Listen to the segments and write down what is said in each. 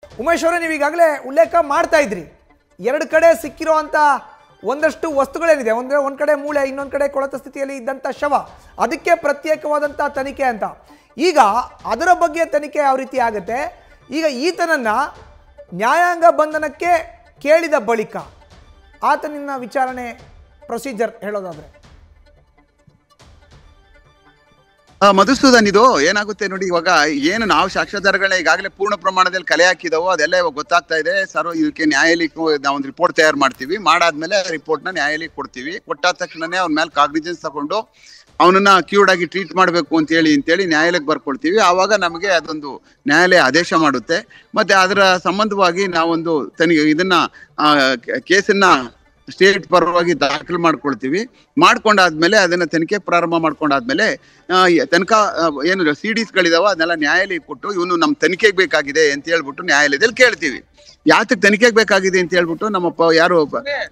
ಉಮೇಶ್ ಅವರೇ, ನೀವು ಈಗಾಗಲೇ ಉಲ್ಲೇಖ ಮಾಡ್ತಾ ಇದ್ರಿ, ಎರಡು ಕಡೆ ಸಿಕ್ಕಿರುವಂಥ ಒಂದಷ್ಟು ವಸ್ತುಗಳೇನಿದೆ, ಒಂದು ಕಡೆ ಮೂಳೆ, ಇನ್ನೊಂದು ಕಡೆ ಕೊಳತ ಸ್ಥಿತಿಯಲ್ಲಿ ಇದ್ದಂಥ ಶವ, ಅದಕ್ಕೆ ಪ್ರತ್ಯೇಕವಾದಂಥ ತನಿಖೆ ಅಂತ. ಈಗ ಅದರ ಬಗ್ಗೆ ತನಿಖೆ ಯಾವ ರೀತಿ ಆಗುತ್ತೆ? ಈಗ ಈತನನ್ನು ನ್ಯಾಯಾಂಗ ಬಂಧನಕ್ಕೆ ಕೇಳಿದ ಬಳಿಕ ಆತನಿನ ವಿಚಾರಣೆ ಪ್ರೊಸೀಜರ್ ಹೇಳೋದಾದ್ರೆ ಮಧುಸೂದನ್, ಇದು ಏನಾಗುತ್ತೆ ನೋಡಿ, ಇವಾಗ ಏನು ನಾವು ಸಾಕ್ಷ್ಯಾಧಾರಗಳನ್ನ ಈಗಾಗಲೇ ಪೂರ್ಣ ಪ್ರಮಾಣದಲ್ಲಿ ಕಲೆ ಹಾಕಿದವೋ ಅದೆಲ್ಲ ಇವಾಗ ಗೊತ್ತಾಗ್ತಾ ಇದೆ ಸರ್. ಇದಕ್ಕೆ ನ್ಯಾಯಾಲಯಕ್ಕೆ ನಾವು ಒಂದು ರಿಪೋರ್ಟ್ ತಯಾರು ಮಾಡ್ತೀವಿ, ಮಾಡಾದ್ಮೇಲೆ ರಿಪೋರ್ಟ್ನ ನ್ಯಾಯಾಲಯಕ್ಕೆ ಕೊಡ್ತೀವಿ. ಕೊಟ್ಟಾದ ತಕ್ಷಣನೇ ಅವ್ನ ಮೇಲೆ ಕಾಗ್ನಿಜೆನ್ಸ್ ತಗೊಂಡು ಅವನನ್ನ ಅಕ್ಯೂರ್ಡ್ ಆಗಿ ಟ್ರೀಟ್ ಮಾಡಬೇಕು ಅಂತೇಳಿ ನ್ಯಾಯಾಲಯಕ್ಕೆ ಬರ್ಕೊಳ್ತೀವಿ. ಆವಾಗ ನಮಗೆ ಅದೊಂದು ನ್ಯಾಯಾಲಯ ಆದೇಶ ಮಾಡುತ್ತೆ. ಮತ್ತೆ ಅದರ ಸಂಬಂಧವಾಗಿ ನಾವೊಂದು ಇದನ್ನ ಕೇಸನ್ನ ಸ್ಟೇಟ್ ಪರವಾಗಿ ದಾಖಲು ಮಾಡ್ಕೊಳ್ತೀವಿ. ಮಾಡ್ಕೊಂಡಾದ್ಮೇಲೆ ಅದನ್ನ ತನಿಖೆ ಪ್ರಾರಂಭ ಮಾಡ್ಕೊಂಡಾದ್ಮೇಲೆ ತನಕ ಏನು CDsಗಳಿದಾವ ಅದನ್ನೆಲ್ಲ ನ್ಯಾಯಾಲಯಕ್ಕೆ ಕೊಟ್ಟು ಇವನು ನಮ್ಮ ತನಿಖೆಗೆ ಬೇಕಾಗಿದೆ ಅಂತ ಹೇಳ್ಬಿಟ್ಟು ನ್ಯಾಯಾಲಯದಲ್ಲಿ ಕೇಳ್ತೀವಿ. ಯಾತಕ್ಕೆ ತನಿಖೆಗೆ ಬೇಕಾಗಿದೆ ಅಂತ ಹೇಳ್ಬಿಟ್ಟು ನಮ್ಮ ಯಾರು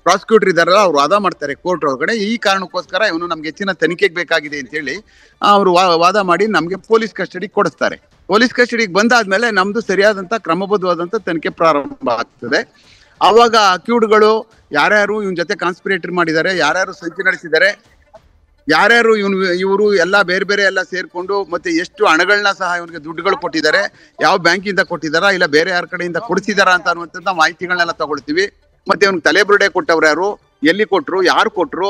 ಪ್ರಾಸಿಕ್ಯೂಟರ್ ಇದಾರಲ್ಲ ಅವ್ರು ವಾದ ಮಾಡ್ತಾರೆ ಕೋರ್ಟ್ ಒಳಗಡೆ. ಈ ಕಾರಣಕ್ಕೋಸ್ಕರ ಇವನು ನಮ್ಗೆ ಹೆಚ್ಚಿನ ತನಿಖೆಗೆ ಬೇಕಾಗಿದೆ ಅಂತ ಹೇಳಿ ಅವರು ವಾದ ಮಾಡಿ ನಮ್ಗೆ ಪೊಲೀಸ್ ಕಸ್ಟಡಿಗೆ ಕೊಡಿಸ್ತಾರೆ. ಪೊಲೀಸ್ ಕಸ್ಟಡಿಗೆ ಬಂದಾದ್ಮೇಲೆ ನಮ್ದು ಸರಿಯಾದಂತ ಕ್ರಮಬದ್ಧವಾದಂತ ತನಿಖೆ ಪ್ರಾರಂಭ ಆಗ್ತದೆ. ಅವಾಗ ಅಕ್ಯೂಡ್ಗಳು ಯಾರ್ಯಾರು ಇವನ್ ಜೊತೆ ಕಾನ್ಸ್ಪಿರೇಟರ್ ಮಾಡಿದ್ದಾರೆ, ಯಾರ್ಯಾರು ಸಂಚು ನಡೆಸಿದ್ದಾರೆ, ಯಾರ್ಯಾರು ಇವರು ಎಲ್ಲ ಬೇರೆ ಬೇರೆ ಎಲ್ಲ ಸೇರ್ಕೊಂಡು ಮತ್ತೆ ಎಷ್ಟು ಹಣಗಳನ್ನ ಸಹ ಇವನಿಗೆ ದುಡ್ಡುಗಳು ಕೊಟ್ಟಿದ್ದಾರೆ, ಯಾವ ಬ್ಯಾಂಕಿಂದ ಕೊಟ್ಟಿದಾರ ಇಲ್ಲ ಬೇರೆ ಯಾರ ಕಡೆಯಿಂದ ಕೊಡಿಸಿದಾರ ಅಂತ ಅನ್ನುವಂಥದ್ದು ಮಾಹಿತಿಗಳನ್ನೆಲ್ಲ ತಗೊಳ್ತೀವಿ. ಮತ್ತೆ ಅವ್ನಿಗೆ ತಲೆಬುರುಡೆ ಕೊಟ್ಟವ್ರು ಯಾರು, ಎಲ್ಲಿ ಕೊಟ್ರು, ಯಾರು ಕೊಟ್ರು,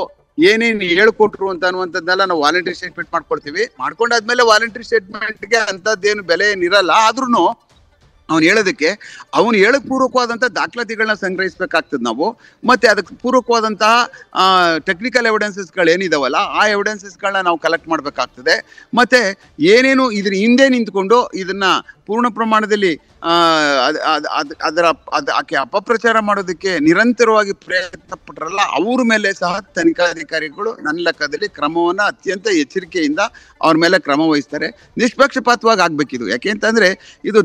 ಏನೇನು ಹೇಳ್ಕೊಟ್ರು ಅಂತ ಅನ್ನುವಂಥದ್ದೆಲ್ಲ ನಾವು ವಾಲಂಟರಿ ಸ್ಟೇಟ್ಮೆಂಟ್ ಮಾಡ್ಕೊಳ್ತೀವಿ. ಮಾಡ್ಕೊಂಡಾದ್ಮೇಲೆ ವಾಲಂಟರಿ ಸ್ಟೇಟ್ಮೆಂಟ್ಗೆ ಅಂತದ್ದೇನು ಬೆಲೆ ಏನಿರಲ್ಲ. ಆದ್ರೂ ಅವ್ನು ಹೇಳೋದಕ್ಕೆ ಅವನು ಹೇಳಕ್ ಪೂರ್ವಕವಾದಂತಹ ದಾಖಲಾತಿಗಳನ್ನ ಸಂಗ್ರಹಿಸ್ಬೇಕಾಗ್ತದೆ ನಾವು. ಮತ್ತೆ ಅದಕ್ಕೆ ಪೂರ್ವಕವಾದಂತಹ ಟೆಕ್ನಿಕಲ್ ಎವಿಡೆನ್ಸಸ್ಗಳು ಏನಿದಾವಲ್ಲ ಆ ಎವಿಡೆನ್ಸಸ್ಗಳನ್ನ ನಾವು ಕಲೆಕ್ಟ್ ಮಾಡ್ಬೇಕಾಗ್ತದೆ. ಮತ್ತೆ ಏನೇನು ಇದ್ರ ಹಿಂದೆ ನಿಂತ್ಕೊಂಡು ಇದನ್ನ ಪೂರ್ಣ ಪ್ರಮಾಣದಲ್ಲಿ ಆಕೆ ಅಪಪ್ರಚಾರ ಮಾಡೋದಕ್ಕೆ ನಿರಂತರವಾಗಿ ಪ್ರಯತ್ನ ಪಟ್ರಲ್ಲ ಅವ್ರ ಮೇಲೆ ಸಹ ತನಿಖಾಧಿಕಾರಿಗಳು ನನ್ನ ಲೆಕ್ಕದಲ್ಲಿ ಕ್ರಮವನ್ನ ಅತ್ಯಂತ ಎಚ್ಚರಿಕೆಯಿಂದ ಅವ್ರ ಮೇಲೆ ಕ್ರಮ ವಹಿಸ್ತಾರೆ. ನಿಷ್ಪಕ್ಷಪಾತವಾಗಿ ಆಗ್ಬೇಕಿದು. ಯಾಕೆಂತಂದ್ರೆ ಇದು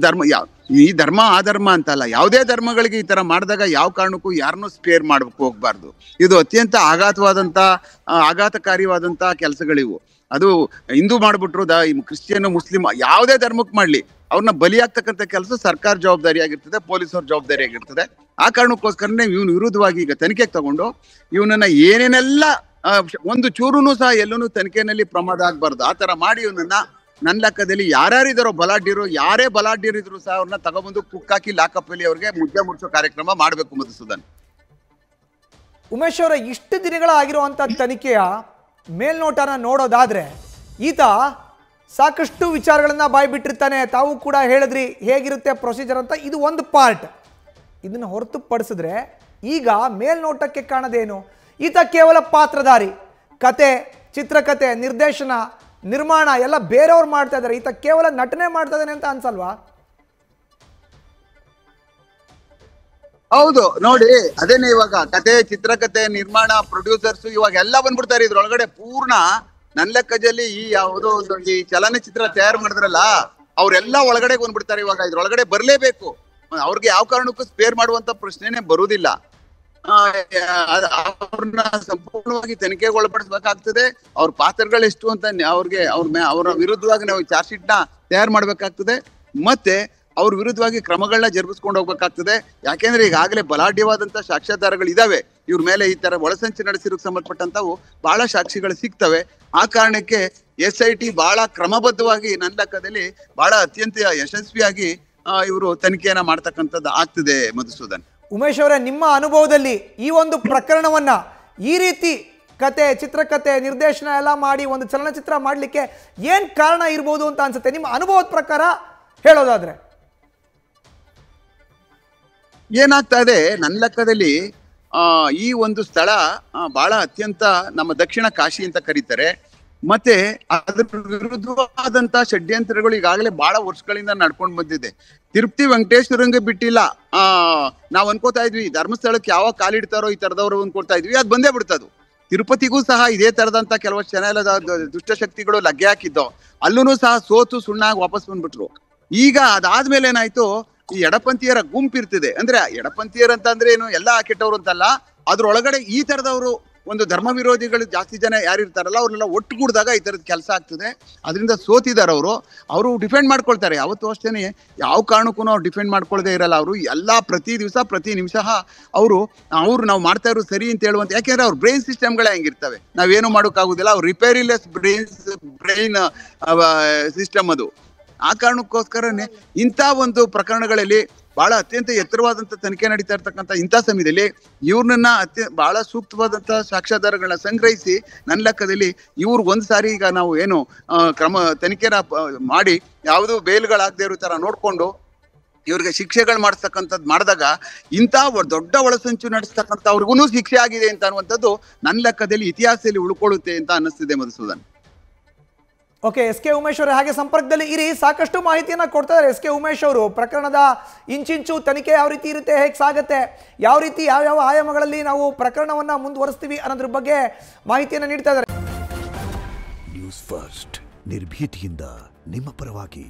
ಈ ಧರ್ಮ ಆ ಧರ್ಮ ಅಂತಲ್ಲ, ಯಾವುದೇ ಧರ್ಮಗಳಿಗೆ ಈ ತರ ಮಾಡಿದಾಗ ಯಾವ ಕಾರಣಕ್ಕೂ ಯಾರನ್ನೂ ಸ್ಪೇರ್ ಮಾಡಬೇಕು ಹೋಗ್ಬಾರ್ದು. ಇದು ಅತ್ಯಂತ ಆಘಾತಕಾರಿಯಾದಂತ ಕೆಲಸಗಳಿವು. ಅದು ಹಿಂದೂ ಮಾಡ್ಬಿಟ್ರು, ಕ್ರಿಶ್ಚಿಯನ್, ಮುಸ್ಲಿಂ ಯಾವುದೇ ಧರ್ಮಕ್ಕೆ ಮಾಡ್ಲಿ ಅವ್ರನ್ನ ಬಲಿಯಾಗ್ತಕ್ಕಂಥ ಕೆಲಸ ಸರ್ಕಾರ ಜವಾಬ್ದಾರಿಯಾಗಿರ್ತದೆ, ಪೊಲೀಸವ್ರ ಜವಾಬ್ದಾರಿಯಾಗಿರ್ತದೆ. ಆ ಕಾರಣಕ್ಕೋಸ್ಕರನೇ ಇವನು ವಿರುದ್ಧವಾಗಿ ಈಗ ತನಿಖೆಗೆ ತಗೊಂಡು ಇವನನ್ನ ಏನೇನೆಲ್ಲ ಒಂದು ಚೂರುನು ಸಹ ಎಲ್ಲೂ ತನಿಖೆನಲ್ಲಿ ಪ್ರಮಾದ ಆಗ್ಬಾರ್ದು ಆ ತರ ಮಾಡಿ ಇವನನ್ನ ನನ್ನ ಲೆಕ್ಕದಲ್ಲಿ ಯಾರ್ಯಾರಿದಾರೋ ಬಲಾಢ್ಯರು, ಯಾರೇ ಬಲಾಢ್ಯರಿದ್ರು ಸಹ ಅವ್ರನ್ನ ತಗೊಬಂದು ಕುಕ್ಕಾಕಿ ಲಾಕಪ್ ಅಲ್ಲಿ ಅವ್ರಿಗೆ ಮುದ್ದೆ ಮುಡ್ಸೋ ಕಾರ್ಯಕ್ರಮ ಮಾಡಬೇಕು ಮಧುಸೂದನ್. ಉಮೇಶ್ ಅವರ ಇಷ್ಟು ದಿನಗಳ ಆಗಿರುವಂತ ತನಿಖೆಯ ಮೇಲ್ನೋಟನ ನೋಡೋದಾದ್ರೆ ಈತ ಸಾಕಷ್ಟು ವಿಚಾರಗಳನ್ನ ಬಾಯ್ಬಿಟ್ಟಿರ್ತಾನೆ. ತಾವು ಕೂಡ ಹೇಳಿದ್ರಿ ಹೇಗಿರುತ್ತೆ ಪ್ರೊಸೀಜರ್ ಅಂತ. ಇದು ಒಂದು ಪಾರ್ಟ್. ಇದನ್ನು ಹೊರತುಪಡಿಸಿದ್ರೆ ಈಗ ಮೇಲ್ನೋಟಕ್ಕೆ ಕಾಣದೇನು, ಈತ ಕೇವಲ ಪಾತ್ರಧಾರಿ. ಕತೆ, ಚಿತ್ರಕಥೆ, ನಿರ್ದೇಶನ, ನಿರ್ಮಾಣ ಎಲ್ಲ ಬೇರೆಯವ್ರು ಮಾಡ್ತಾ ಇದ್ದಾರೆ, ಈತ ಕೇವಲ ನಟನೆ ಮಾಡ್ತಾ ಇದ್ದಾನೆ ಅಂತ ಅನ್ಸಲ್ವಾ? ಹೌದು ನೋಡಿ, ಅದೇನೆ ಇವಾಗ ಕತೆ, ಚಿತ್ರಕಥೆ, ನಿರ್ಮಾಣ, ಪ್ರೊಡ್ಯೂಸರ್ಸ್ ಇವಾಗ ಎಲ್ಲ ಬಂದ್ಬಿಡ್ತಾರೆ ಇದ್ರೊಳಗಡೆ. ಪೂರ್ಣ ನನ್ನ ಲೆಕ್ಕದಲ್ಲಿ ಈ ಯಾವುದೋ ಒಂದು ಈ ಚಲನಚಿತ್ರ ತಯಾರು ಮಾಡಿದ್ರಲ್ಲ ಅವ್ರೆಲ್ಲ ಒಳಗಡೆ ಬಂದ್ಬಿಡ್ತಾರೆ. ಇವಾಗ ಇದ್ರೊಳಗಡೆ ಬರ್ಲೇಬೇಕು. ಅವ್ರಿಗೆ ಯಾವ ಕಾರಣಕ್ಕೂ ಸ್ಪೇರ್ ಮಾಡುವಂತ ಪ್ರಶ್ನೆನೇ ಬರುವುದಿಲ್ಲ. ಅವ್ರನ್ನ ಸಂಪೂರ್ಣವಾಗಿ ತನಿಖೆಗೆ ಒಳಪಡಿಸ್ಬೇಕಾಗ್ತದೆ. ಅವ್ರ ಪಾತ್ರಗಳು ಎಷ್ಟು ಅಂತ ಅವ್ರಿಗೆ ಅವರ ವಿರುದ್ಧವಾಗಿ ನಾವು ಚಾರ್ಜ್ ಶೀಟ್ ನ ತಯಾರು ಮಾಡ್ಬೇಕಾಗ್ತದೆ. ಮತ್ತೆ ಅವ್ರ ವಿರುದ್ಧವಾಗಿ ಕ್ರಮಗಳನ್ನ ಜರುಗಿಸ್ಕೊಂಡು ಹೋಗ್ಬೇಕಾಗ್ತದೆ. ಯಾಕೆಂದ್ರೆ ಈಗಾಗಲೇ ಬಲಾಢ್ಯವಾದಂತ ಸಾಕ್ಷ್ಯಾಧಾರಗಳು ಇದಾವೆ. ಇವ್ರ ಮೇಲೆ ಈ ತರ ಒಳಸಂಚು ನಡೆಸಿರೋಕೆ ಸಂಬಂಧಪಟ್ಟಂತವು ಬಹಳ ಸಾಕ್ಷಿಗಳು ಸಿಗ್ತವೆ. ಆ ಕಾರಣಕ್ಕೆ SIT ಬಹಳ ಕ್ರಮಬದ್ಧವಾಗಿ ನನ್ನ ಲೆಕ್ಕದಲ್ಲಿ ಬಹಳ ಅತ್ಯಂತ ಯಶಸ್ವಿಯಾಗಿ ಇವರು ತನಿಖೆಯನ್ನ ಮಾಡ್ತಕ್ಕಂಥದ್ದು ಆಗ್ತದೆ ಮಧುಸೂದನ್. ಉಮೇಶ್ ಅವರೇ, ನಿಮ್ಮ ಅನುಭವದಲ್ಲಿ ಈ ಒಂದು ಪ್ರಕರಣವನ್ನ ಈ ರೀತಿ ಕತೆ, ಚಿತ್ರಕಥೆ, ನಿರ್ದೇಶನ ಎಲ್ಲ ಮಾಡಿ ಒಂದು ಚಲನಚಿತ್ರ ಮಾಡಲಿಕ್ಕೆ ಏನ್ ಕಾರಣ ಇರ್ಬೋದು ಅಂತ ಅನ್ಸುತ್ತೆ ನಿಮ್ಮ ಅನುಭವದ ಪ್ರಕಾರ ಹೇಳೋದಾದ್ರೆ? ಏನಾಗ್ತಾ ಇದೆ ನನ್ನ ಲೆಕ್ಕದಲ್ಲಿ, ಈ ಒಂದು ಸ್ಥಳ ಬಹಳ ಅತ್ಯಂತ ನಮ್ಮ ದಕ್ಷಿಣ ಕಾಶಿ ಅಂತ ಕರೀತಾರೆ. ಮತ್ತೆ ಅದ್ರ ವಿರುದ್ಧವಾದಂತ ಷಡ್ಯಂತ್ರಗಳು ಈಗಾಗಲೇ ಬಹಳ ವರ್ಷಗಳಿಂದ ನಡ್ಕೊಂಡು ಬಂದಿದೆ. ತಿರುಪತಿ ವೆಂಕಟೇಶ್ವರಂಗೆ ಬಿಟ್ಟಿಲ್ಲ. ನಾವ್ ಅನ್ಕೋತಾ ಇದ್ವಿ ಧರ್ಮಸ್ಥಳಕ್ಕೆ ಯಾವಾಗ ಕಾಲಿಡ್ತಾರೋ ಈ ತರದವ್ರು ಅನ್ಕೊಳ್ತಾ ಇದ್ವಿ, ಅದು ಬಂದೇ ಬಿಡ್ತದು. ತಿರುಪತಿಗೂ ಸಹ ಇದೇ ತರದಂತ ಕೆಲವಷ್ಟು ಜನ ದುಷ್ಟಶಕ್ತಿಗಳು ಲಗ್ಗೆ ಹಾಕಿದ್ದೋ, ಅಲ್ಲೂ ಸಹ ಸೋತು ಸುಣ್ಣಾಗಿ ವಾಪಸ್ ಬಂದ್ಬಿಟ್ರು. ಈಗ ಅದಾದ್ಮೇಲೆ ಏನಾಯ್ತು, ಈ ಎಡಪಂಥೀಯರ ಗುಂಪು ಇರ್ತಿದೆ. ಅಂದ್ರೆ ಎಡಪಂಥೀಯರ್ ಅಂತ ಅಂದ್ರೆ ಏನು, ಎಲ್ಲಾ ಕೆಟ್ಟವ್ರು ಅಂತಲ್ಲ, ಅದ್ರೊಳಗಡೆ ಈ ತರದವರು ಒಂದು ಧರ್ಮ ವಿರೋಧಿಗಳು ಜಾಸ್ತಿ ಜನ ಯಾರು ಇರ್ತಾರಲ್ಲ ಅವ್ರನ್ನೆಲ್ಲ ಒಟ್ಟುಗೂಡಿದಾಗ ಈ ಥರದ ಕೆಲಸ ಆಗ್ತದೆ. ಅದರಿಂದ ಸೋತಿದ್ದಾರೆ ಅವರು ಡಿಫೆಂಡ್ ಮಾಡ್ಕೊಳ್ತಾರೆ. ಯಾವತ್ತೂ ಅಷ್ಟೇ ಯಾವ ಕಾರಣಕ್ಕೂ ಅವ್ರು ಡಿಫೆಂಡ್ ಮಾಡ್ಕೊಳ್ಳದೆ ಇರಲ್ಲ. ಅವರು ಎಲ್ಲ ಪ್ರತಿ ದಿವಸ ಪ್ರತಿ ನಿಮಿಷ ಅವರು ನಾವು ಮಾಡ್ತಾ ಇರೋದು ಸರಿ ಅಂತ ಹೇಳುವಂತ, ಯಾಕೆಂದ್ರೆ ಅವ್ರ ಬ್ರೈನ್ ಸಿಸ್ಟಮ್ಗಳೇ ಹೆಂಗಿರ್ತವೆ, ನಾವೇನು ಮಾಡೋಕ್ಕಾಗೋದಿಲ್ಲ. ಅವ್ರು ರಿಪೇರಿಲೆಸ್ ಬ್ರೈನ್ ಸಿಸ್ಟಮ್ ಅದು. ಆ ಕಾರಣಕ್ಕೋಸ್ಕರನೇ ಇಂಥ ಒಂದು ಪ್ರಕರಣಗಳಲ್ಲಿ ಬಹಳ ಅತ್ಯಂತ ಎತ್ತರವಾದಂಥ ತನಿಖೆ ನಡೀತಾ ಇರ್ತಕ್ಕಂಥ ಇಂಥ ಸಮಯದಲ್ಲಿ ಇವ್ರನ್ನ ಬಹಳ ಸೂಕ್ತವಾದಂಥ ಸಾಕ್ಷ್ಯಾಧಾರಗಳನ್ನ ಸಂಗ್ರಹಿಸಿ ನನ್ನ ಲೆಕ್ಕದಲ್ಲಿ ಇವ್ರು ಒಂದು ಸಾರಿ ಈಗ ನಾವು ಏನು ತನಿಖೆನ ಮಾಡಿ ಯಾವುದು ಬೇಲ್ಗಳಾಗದೇ ಇರೋ ಥರ ನೋಡಿಕೊಂಡು ಇವ್ರಿಗೆ ಶಿಕ್ಷೆಗಳು ಮಾಡಿಸ್ತಕ್ಕಂಥದ್ದು ಮಾಡಿದಾಗ ಇಂಥ ದೊಡ್ಡ ಒಳಸಂಚು ನಡೆಸ್ತಕ್ಕಂಥವ್ರಿಗೂ ಶಿಕ್ಷೆ ಆಗಿದೆ ಅಂತ ಅನ್ನುವಂಥದ್ದು ನನ್ನ ಲೆಕ್ಕದಲ್ಲಿ ಇತಿಹಾಸದಲ್ಲಿ ಉಳ್ಕೊಳ್ಳುತ್ತೆ ಅಂತ ಅನ್ನಿಸ್ತಿದೆ Madhusudan. Okay, S K Umesh ಅವರೇ ಹಾಗೆ ಸಂಪರ್ಕದಲ್ಲಿ ಇರಿ. ಸಾಕಷ್ಟು ಮಾಹಿತಿಯನ್ನು ಕೊಡ್ತಾ ಇದ್ದಾರೆ ಎಸ್ ಕೆ ಉಮೇಶ್ ಅವರು. ಪ್ರಕರಣದ ಇಂಚಿಂಚು ತನಿಖೆ ಯಾವ ರೀತಿ ಇರುತ್ತೆ, ಹೇಗೆ ಸಾಗುತ್ತೆ, ಯಾವ ರೀತಿ ಯಾವ್ಯಾವ ಆಯಾಮಗಳಲ್ಲಿ ನಾವು ಪ್ರಕರಣವನ್ನು ಮುಂದುವರಿಸ್ತೀವಿ ಅನ್ನೋದ್ರ ಬಗ್ಗೆ ಮಾಹಿತಿಯನ್ನು ನೀಡ್ತಾ ಇದ್ದಾರೆ. ನ್ಯೂಸ್ ಫಸ್ಟ್ ನಿರ್ಭೀತಿಯಿಂದ ನಿಮ್ಮ ಪರವಾಗಿ.